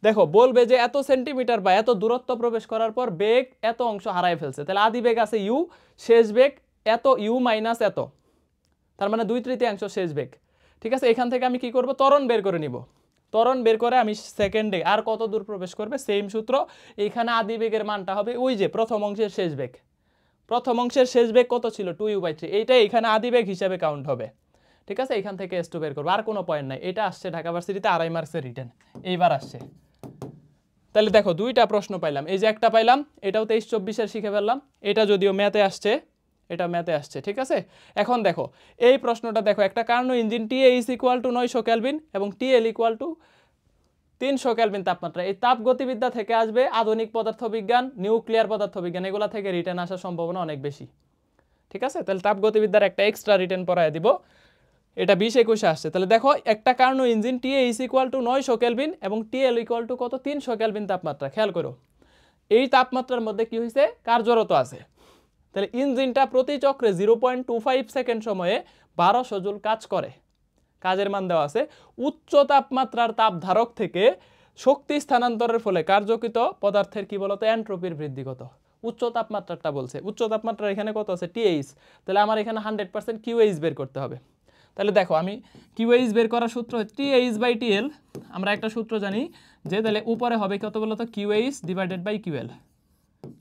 দেখো বলবে যে এত সেন্টিমিটার বা এত দূরত্ব প্রবেশ করার পর বেগ এত অংশ হারায় ফেলছে, তাহলে আদি বেগ আছে u, শেষ বেগ এত u মাইনাস এত, তার মানে 2/3 শেষ বেগ, ঠিক আছে। এখান থেকে আমি কি করব, ত্বরণ বের করে নিব, ত্বরণ বের করে আমি সেকেন্ডে আর কত দূর প্রবেশ করবে সেম সূত্র, এইখানে আদি বেগের মানটা হবে ওই যে প্রথম অংশের শেষ বেগ, কত ছিল 2u/3, এইটা এখানে আদি বেগ হিসাবে কাউন্ট হবে, ঠিক আছে। এখান থেকে s2 বের করব, আর কোনো পয়েন্ট নাই, এটা আসছে ঢাকা ভার্সিটিতে 2.5 মার্কসের রিটেন, এইবার আসছে। তাহলে দেখো দুইটা প্রশ্ন পাইলাম, এই যে একটা পাইলাম, এটাও 23-24 শিখে ফেললাম, এটা যদিও ম্যাথে আসছে, ঠিক আছে। এখন দেখো এই প্রশ্নটা দেখো, একটা কার্নো ইঞ্জিন TA = 900 কেলভিন এবং TL = 300 কেলভিন তাপমাত্রা, এই তাপ গতিবিদ্যা থেকে আসবে, আধুনিক পদার্থবিজ্ঞান, নিউক্লিয়ার পদার্থবিজ্ঞান, এগুলা থেকে রিটেন আসার সম্ভাবনা অনেক বেশি, ঠিক আছে। তাহলে তাপ গতিবিদ্যার একটা এক্সট্রা রিটেন পড়ায় দিব, এটা 20-21 আসছে। তাহলে দেখো একটা কার্নো ইঞ্জিন TH = 900 কেলভিন এবং TL = কত 300 কেলভিন তাপমাত্রা। খেয়াল করো এই তাপমাত্রার মধ্যে কি হয়েছে কার্যরত আছে। তাহলে ইঞ্জিনটা প্রতি চক্রে 0.25 সেকেন্ড সময়ে 1200 জুল কাজ করে। কাজের মান দেওয়া আছে। উচ্চ তাপমাত্রার তাপধারক থেকে শক্তি স্থানান্তরের ফলে কার্যকৃত পদার্থের কি বলতো এন্ট্রপির বৃদ্ধি কত। উচ্চ তাপমাত্রাটা বলছে, উচ্চ তাপমাত্রার এখানে কত আছে TH, তাহলে আমার এখানে 100% QH বের করতে হবে। তাহলে দেখো আমি QH বের করার সূত্র TH/TL, আমরা একটা সূত্র জানি যে তাহলে উপরে হবে কত বলতো QH /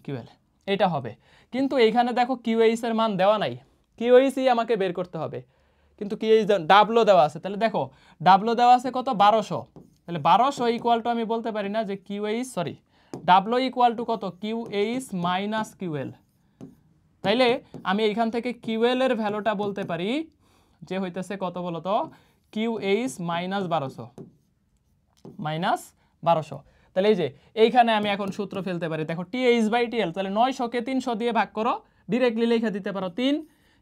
QL, এটা হবে। কিন্তু এইখানে দেখো QH এর মান দেওয়া নাই, QH আমাকে বের করতে হবে, কিন্তু QH ডাব্লো দেওয়া আছে। তাহলে দেখো ডাব্লো দেওয়া আছে কত 1200, তাহলে 1200 = আমি বলতে পারি না যে QH ডাব্লো = কত QH - QL। তাইলে আমি এইখান থেকে QL এর ভ্যালুটা বলতে পারি যে হইতেছে কত বলতো QH - 1200। তাহলে এই যে এইখানে আমি এখন সূত্র ফেলতে পারি, দেখো TH/TL, তাহলে 900 কে 300 দিয়ে ভাগ করো, ডিরেক্টলি লিখে দিতে পারো 3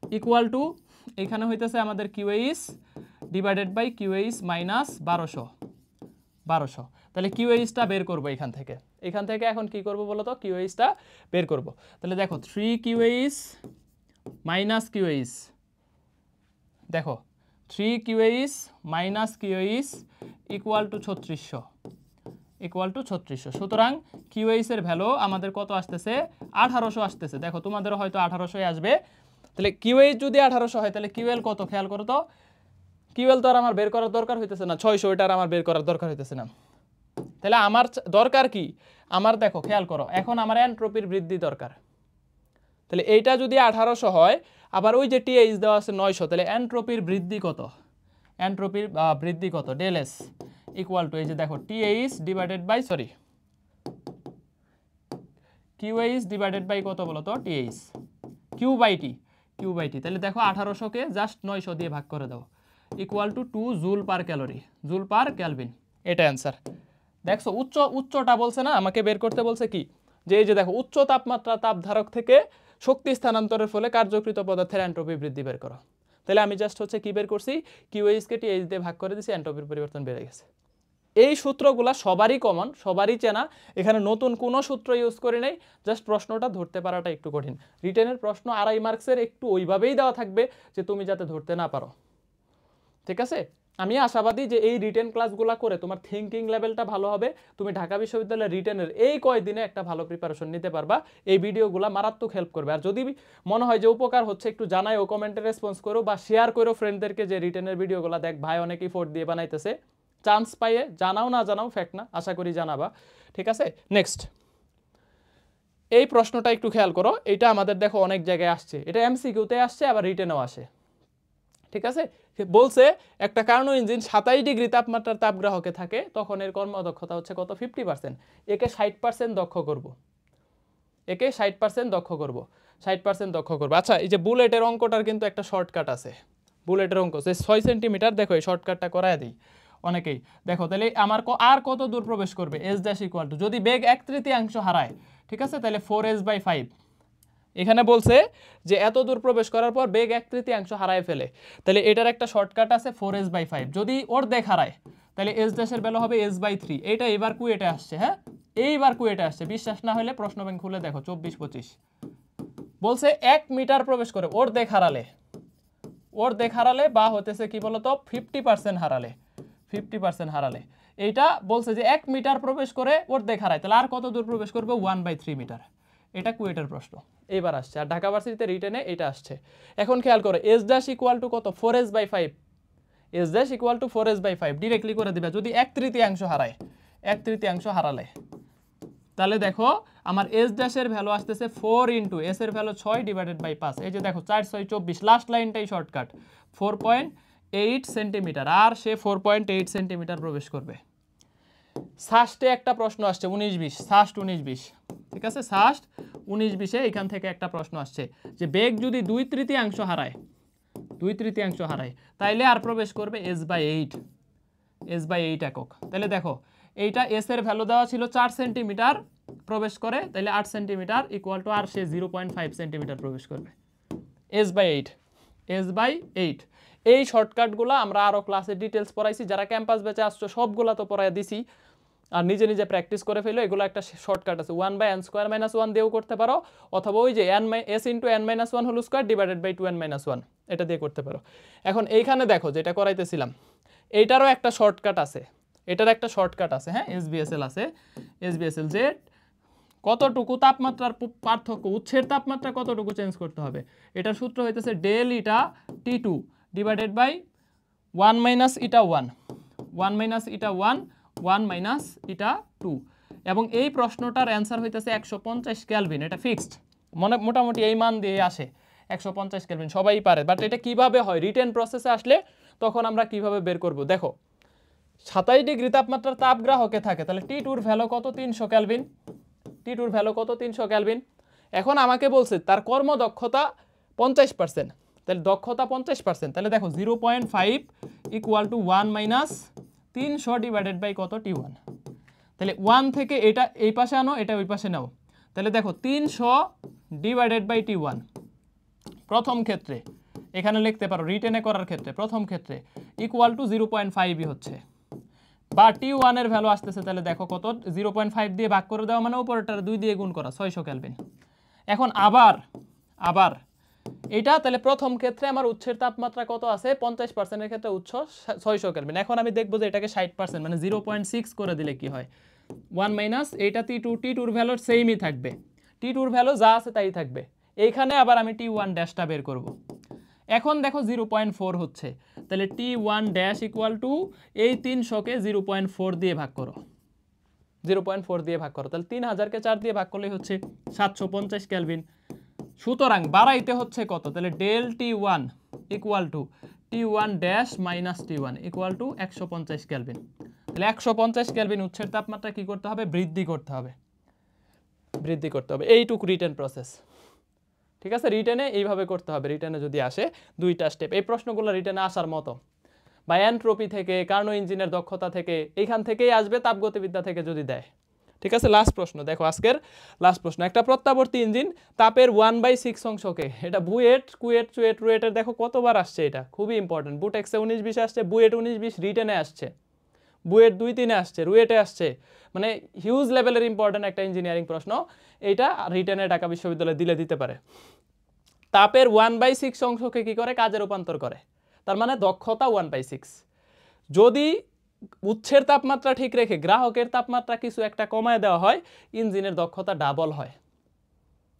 = এইখানে হইতেছে আমাদের QH / QH - 1200। তাহলে QH টা বের করব এখান থেকে এখন কি করব বলো তো QH টা বের করব। তাহলে দেখো 3QH - QH, দেখো 3QH - QH = 3600। সুতরাং QH এর ভ্যালু আমাদের কত আসতেছে 1800 আসতেছে। দেখো তোমাদেরও হয়তো 1800 আসবে। তাহলে QH যদি 1800 হয় তাহলে QL কত খেয়াল করো তো, QL তো আর আমার বের করার দরকার হইতেছে না 600, এটা আর আমার বের করার দরকার হইতেছে না। তাহলে আমার দরকার কি, আমার দেখো খেয়াল করো এখন আমার এন্ট্রপির বৃদ্ধি দরকার। তাহলে এইটা যদি 1800 হয়, আবার ওই যে TH দেওয়া আছে 900, তাহলে এন্ট্রপির বৃদ্ধি কত, ΔS = এই যে দেখো TH QH কত বলো তো TH Q/T। তাহলে দেখো 1800 কে জাস্ট 900 দিয়ে ভাগ করে দাও = 2 জুল পার কেলভিন। এটা অ্যান্সার। দেখছো উচ্চটা বলছে না, আমাকে বের করতে বলছে কি যে এই যে দেখো উচ্চ তাপমাত্রা তাপধারক থেকে শক্তি স্থানান্তরের ফলে কার্যকৃত পদার্থের এন্ট্রপি বৃদ্ধি বের করো। তাহলে আমি জাস্ট কি বের করছি QH কে TH দিয়ে ভাগ করে দিয়েছি, এন্ট্রপির পরিবর্তন বেড়ে গেছে। এই সূত্রগুলা সবারই কমন, সবারই চেনা, এখানে নতুন কোনো সূত্র ইউজ করি নাই, জাস্ট প্রশ্নটা ধরতে পারাটা একটু কঠিন। রিটেনের প্রশ্ন 2.5 মার্কসের একটু ওইভাবেই দেওয়া থাকবে যে তুমি যাতে ধরতে না পারো, ঠিক আছে। আমি আশাবাদী যে এই রিটেন ক্লাসগুলো করে তোমার থিঙ্কিং লেভেলটা ভালো হবে, তুমি ঢাকা বিশ্ববিদ্যালয়ের রিটেনের এই কয়দিনে একটা ভালো প্রিপারেশন নিতে পারবা। এই ভিডিওগুলো মারাত্মক হেল্প করবে। আর যদি মনে হয় যে উপকার হচ্ছে একটু জানাই, ও কমেন্টে রেসপন্স করো বা শেয়ার করো ফ্রেন্ডদেরকে যে রিটেনের ভিডিওগুলো দেখ ভাই অনেকেই ফোর্ট দিয়ে বানাইতেছে। চান্স পাইয়ে জানাও না জানাও ফ্যাক্ট না, আশা করি জানাবা, ঠিক আছে। নেক্সট এই প্রশ্নটা একটু খেয়াল করো, এটা আমাদের দেখো অনেক জায়গায় আসছে, এটা MCQতে আসছে আবার রিটেনেও আসে, ঠিক আছে। বলছে একটা কার্নো ইঞ্জিন 27 ডিগ্রি তাপমাত্রার তাপগ্রাহকে থাকে, তখন এর কর্মদক্ষতা হচ্ছে কত 50%। একে 60% দক্ষ করব, 60% দক্ষ করব। আচ্ছা এই যে বুলেটের অঙ্কটার কিন্তু একটা শর্টকাট আছে, বুলেটের অঙ্ক যে 6 সেন্টিমিটার, দেখো এই শর্টকাটটা করায় দিই অনেকেই। দেখো তাহলে আমার আর কত দূর প্রবেশ করবে S' যদি বেগ 1/3 হারায়, ঠিক আছে, তাহলে 4S/5। এখানে বলছে যে এত দূর প্রবেশ করার পর বেগ 1/3 হারায় ফেলে, তাহলে এটার একটা শর্টকাট আছে 4S/5। যদি অর্ধেক হারায় তাহলে S' এর ভ্যালু হবে S/3। এইটা এবার কুয়েটে আসছে, হ্যাঁ এইবার কুয়েটে আসছে, বিশ্বাস না হলে প্রশ্ন ব্যাংক খুলে দেখো 24-25 বলছে 1 মিটার প্রবেশ করে অর্ধেক হারালে বা হতেছে কি বলতো 50% হারালে এইটা বলছে যে 1 মিটার প্রবেশ করে অর্ধেক হারায়, তাহলে আর কত দূর প্রবেশ করবে 1/3 মিটার। এটা কুয়েটের প্রশ্ন এইবার আসছে, আর ঢাকা ভার্সিটিতে রিটেনে এটা আসছে। এখন খেয়াল করো S' কত 4S/5, S' 4S/5 ডিরেক্টলি করে দিবে। যদি 1/3 হারালে তাহলে দেখো আমার S' এর ভ্যালু আসতেছে 4 ইন্টু S এর ভ্যালু 6/5। এই যে দেখো 4 6 24, লাস্ট লাইনটাই শর্টকাট 4.8 সেন্টিমিটার, আর সে 4.8 সেন্টিমিটার প্রবেশ করবে। সাস্টে একটা প্রশ্ন আসছে 19-20, সাস্ট 19-20, ঠিক আছে, সাস্ট 19-20 এখান থেকে একটা প্রশ্ন আসছে যে বেগ যদি 2/3 হারায় তাইলে আর প্রবেশ করবে S/8 একক। তাহলে দেখো এইটা S এর ভ্যালু দেওয়া ছিল 4 সেন্টিমিটার প্রবেশ করে, তাহলে 8 সেন্টিমিটার = আর সে 0.5 সেন্টিমিটার প্রবেশ করবে। S/8 এই শর্টকাটগুলো আমরা আরও ক্লাসে ডিটেলস পড়াইছি, যারা ক্যাম্পাস ব্যাচে আসছো সবগুলো তো পড়াই দিছি, আর নিজে নিজে প্র্যাকটিস করে ফেলো। এগুলো একটা শর্টকাট আছে, 1/n² - 1 দিয়েও করতে পারো, অথবা ওই যে s × n-1 whole square divided by 2n-1 এটা দিয়ে করতে পারো। এখন এইখানে দেখো যেটা করাইতেছিলাম, এইটারও একটা শর্টকাট আছে, এটার একটা শর্টকাট আছে, হ্যাঁ SBSL আছে, SBSL যে কতটুকু তাপমাত্রার পার্থক্য, উৎসের তাপমাত্রা কতটুকু চেঞ্জ করতে হবে, এটার সূত্র হইতেছে del eta T2 divided by 1 - eta 1, 1 - eta 1, 1 - eta 2, এবং এই প্রশ্নটার অ্যান্সার হইতেছে 150 কেলভিন। এটা ফিক্সড, মোটামুটি এই মান দিয়ে আসে 150 কেলভিন, সবাই পারে। বাট এটা কিভাবে হয়, রিটেন প্রসেসে আসলে তখন আমরা কিভাবে বের করব। দেখো 27 ডিগ্রি তাপমাত্রার তাপ গ্রাহকে থাকে, তাহলে T2 ভ্যালু কত, 300 কেলভিন। T2 ভ্যালু কত, 300 কেলভিন। এখন আমাকে বলছে তার কর্মদক্ষতা 50%, তাহলে দক্ষতা 50%, তাহলে দেখো 0.5 = 1 - 300 ডিভাইডেড বাই কত, T1। তাহলে 1 থেকে এটা এই পাশে আনো, এটা ওই পাশে নাও, তাহলে দেখো 300 ডিভাইডেড বাই T1 প্রথম ক্ষেত্রে, এখানে লিখতে পারো রিটেনে করার ক্ষেত্রে প্রথম ক্ষেত্রে = 0.5 হচ্ছে, বা T1 এর ভ্যালু আসতেছে, তাহলে দেখো কত, 0.5 দিয়ে ভাগ করে দেওয়া মানে উপরেরটা 2 দিয়ে গুণ করা, 600 কেলভিন। এখন আবার এটা তাহলে প্রথম ক্ষেত্রে আমার উৎসের তাপমাত্রা কত আছে, 50% এর ক্ষেত্রে উৎস 600 কেলভিন। এখন আমি দেখবো যে এটাকে 60% মানে 0.6 করে দিলে কি হয়, 1 - এইটা T2 ভ্যালু সেমই থাকবে, T2 ভ্যালু যা আছে তাই থাকবে। এইখানে আবার আমি T1 ড্যাশটা বের করব। এখন দেখো 0.4 হচ্ছে, তাহলে T1 ড্যাশ = এই 300-কে 0.4 দিয়ে ভাগ করো, 0.4 দিয়ে ভাগ করো, তাহলে 3000-কে 4 দিয়ে ভাগ করলেই হচ্ছে 750 কেলভিন। সুতরাং বাড়াইতে হচ্ছে কত, তাহলে del T1 = T1 dash minus T1 = 150 kelvin. তাহলে 150 কেলভিন উৎসের তাপমাত্রা কি করতে হবে, বৃদ্ধি করতে হবে। এইটুকু রিটেন প্রসেস, ঠিক আছে। রিটেনে এইভাবে করতে হবে, রিটেনে যদি আসে 2টা স্টেপ। এই প্রশ্নগুলো রিটেনে আসার মতো, বা এনট্রপি থেকে, কার্নো ইঞ্জিনের দক্ষতা থেকে, এইখান থেকেই আসবে, তাপগতিবিদ্যা থেকে যদি দেয়, ঠিক আছে। লাস্ট প্রশ্ন দেখো, আজকের লাস্ট প্রশ্ন, একটা প্রত্যাবর্তী ইঞ্জিন তাপের 1/6 অংশকে, এটা বুয়েট, কুয়েট, চুয়েট, রুয়েটের দেখো কতবার আসছে, এটা খুবই ইম্পর্টেন্ট। বুটেক্সে 19-20 আসছে, বুয়েট 19-20 রিটেনে আসছে, বুয়েট 2-3-এ আসছে, রুয়েটে আসছে, মানে হিউজ লেভেলের ইম্পর্টেন্ট একটা ইঞ্জিনিয়ারিং প্রশ্ন। এইটা রিটেনে ঢাকা বিশ্ববিদ্যালয়ে দিতে পারে। তাপের 1/6 অংশকে কি করে, কাজে রূপান্তর করে, তার মানে দক্ষতা 1/6। যদি উৎসের তাপমাত্রা ঠিক রেখে গ্রাহকের তাপমাত্রা কিছু একটা কমায় দেওয়া হয়, ইঞ্জিনের দক্ষতা ডাবল হয়,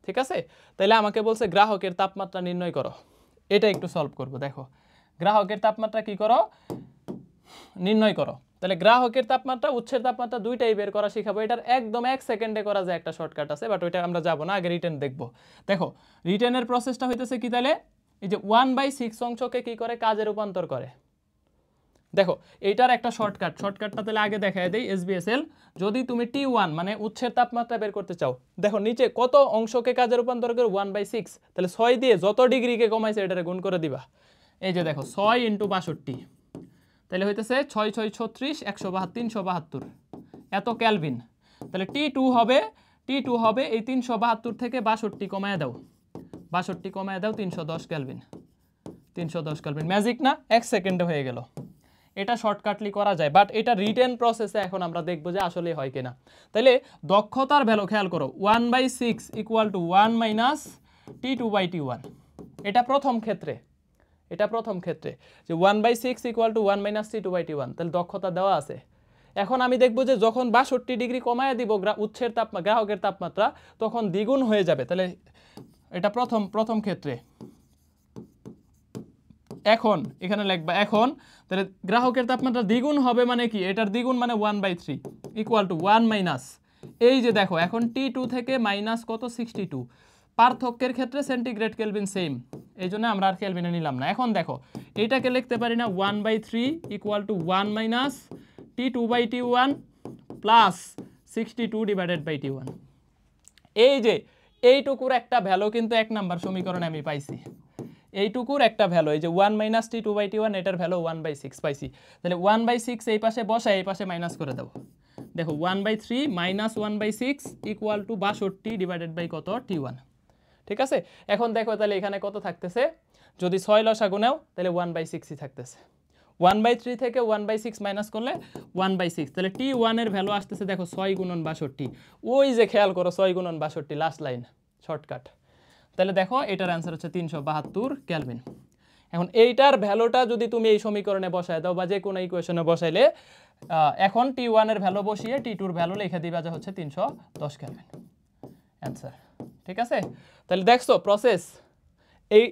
ঠিক আছে। তাইলে আমাকে বলছে গ্রাহকের তাপমাত্রা নির্ণয় করো, এটা একটু সলভ করব। দেখো গ্রাহকের তাপমাত্রা কি করো, নির্ণয় করো। তাহলে গ্রাহকের তাপমাত্রা, উৎসের তাপমাত্রা দুইটাই বের করা শিখাবো। এটার একদম 1 সেকেন্ডে করা যায় একটা শর্টকাট আছে, বাট ওইটা আমরা যাব না, আগে রিটেন দেখব। দেখো রিটেনের প্রসেসটা হইতেছে কি, তাহলে এই যে 1/6 অংশকে কি করে, কাজে রূপান্তর করে। দেখো এইটার একটা শর্টকাটটা তাহলে আগে দেখায় দেই। SBSL যদি তুমি T1 মানে উৎসের তাপমাত্রা বের করতে চাও, দেখো নিচে কত অংশকে কাজে রূপান্তর করে, 1/6, তাহলে 6 দিয়ে যত ডিগ্রিকে কমাইছে এটারে গুণ করে দিবা। এই যে দেখো 6 × 62, তাহলে হইতেছে 6 × 6 = 36, 172 এত কেলভিন। তাহলে T2 হবে এই 372 থেকে 62 কমায় দাও, 310 কেলভিন, 310 কেলভিন। ম্যাজিক না, 1 সেকেন্ডে হয়ে গেল। এটা শর্টকাটলি করা যায়, বাট এটা রিটেন প্রসেসে এখন আমরা দেখব যে আসলে হয় কিনা। তাহলে দক্ষতার ভ্যালু খেয়াল করো, 1/6 = 1 - T2/T1। এটা প্রথম ক্ষেত্রে যে 1/6 = 1 - T2/T1, তাহলে দক্ষতা দেওয়া আছে। এখন আমি দেখব যে যখন 62 ডিগ্রি কমায় দিব উৎসের তাপমাত্রা, গ্রাহকের তাপমাত্রা, তখন দ্বিগুণ হয়ে যাবে। তাহলে এটা প্রথম ক্ষেত্রে। এখন এখানে লিখবা এখন, তাহলে গ্রাহকের তাপমাত্রা দ্বিগুণ হবে মানে কি, এটার দ্বিগুণ মানে 1/3 = 1 - এই যে দেখো এখন T2 থেকে মাইনাস কত, 62। পার্থক্যের ক্ষেত্রে সেন্টিগ্রেড কেলভিন সেম, এই জন্য আমরা আর কেলভিনে নিলাম না। এখন দেখো এইটাকে লিখতে পারি না, 1/3 = 1 - T2/T1 plus 62 divided by T1। এই যে এইটুকুর একটা ভ্যালু কিন্তু 1 নাম্বার সমীকরণে আমি পাইছি, এইটুকুর একটা ভ্যালু, এই যে 1 - T2/T1 এটার ভ্যালু 1/6 পাইছি। তাহলে 1/6 এই পাশে বসায়, এই পাশে মাইনাস করে দাও। দেখো 1/3 - 1/6 = 62 ডিভাইডেড বাই কত, T1, ঠিক আছে। এখন দেখো তাহলে এখানে কত থাকতেছে, যদি 6 লসাগু নাও তাহলে 1/6ই থাকতেছে। 1/3 থেকে 1/6 মাইনাস করলে 1/6, তাহলে T1 এর ভ্যালু আসতেছে দেখো 6 গুণন 62। ওই যে খেয়াল করো 6 গুণন 62 লাস্ট লাইন শর্টকাট। তাহলে দেখো এটার অ্যান্সার হচ্ছে 372 কেলভিন। এখন এইটার ভ্যালুটা যদি তুমি এই সমীকরণে বসায় দাও বা যে কোনো ইকুয়েশনে বসাইলে এখন T1 এর ভ্যালু বসিয়ে T2 এর ভ্যালু লিখে দিবা যে হচ্ছে 310 কেলভিন অ্যান্সার। ঠিক আছে, তাহলে দেখছো প্রসেস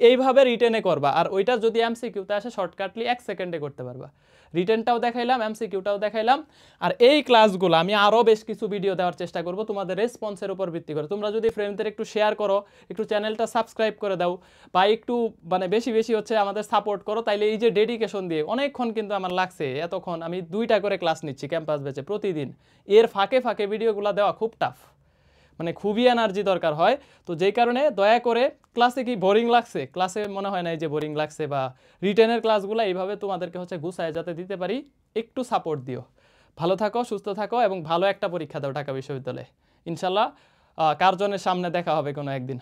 এইভাবে রিটেনে করবা। আর ওইটা যদি এমসিকিউতে আসে শর্টকাটলি 1 সেকেন্ডে করতে পারবা। রিটেনটাও দেখাইলাম, এমসিকিউটাও দেখাইলাম। আর এই ক্লাসগুলো আমি আরও বেশ কিছু ভিডিও দেওয়ার চেষ্টা করব তোমাদের রেসপন্সের উপর ভিত্তি করে। তোমরা যদি ফ্রেন্ডদের একটু শেয়ার করো, একটু চ্যানেলটা সাবস্ক্রাইব করে দাও, বা একটু মানে বেশি বেশি হচ্ছে আমাদের সাপোর্ট করো, তাইলে এই যে ডেডিকেশন দিয়ে অনেকক্ষণ কিন্তু আমার লাগছে, এতক্ষণ আমি 2টা করে ক্লাস নিচ্ছি ক্যাম্পাস ব্যাচে প্রতিদিন। এর ফাঁকে ফাঁকে ভিডিওগুলো দেওয়া খুব টাফ, মানে খুবই এনার্জি দরকার হয়। তো যেই কারণে দয়া করে ক্লাসে কি বোরিং লাগছে, ক্লাসে মনে হয় না যে বোরিং লাগছে, বা রিটেনের ক্লাসগুলো এইভাবে তোমাদেরকে হচ্ছে গুছায় যাতে দিতে পারি, একটু সাপোর্ট দিও। ভালো থাকো, সুস্থ থাকো এবং ভালো একটা পরীক্ষা দাও ঢাকা বিশ্ববিদ্যালয়ে। ইনশাল্লাহ কার্জনের সামনে দেখা হবে কোনো একদিন।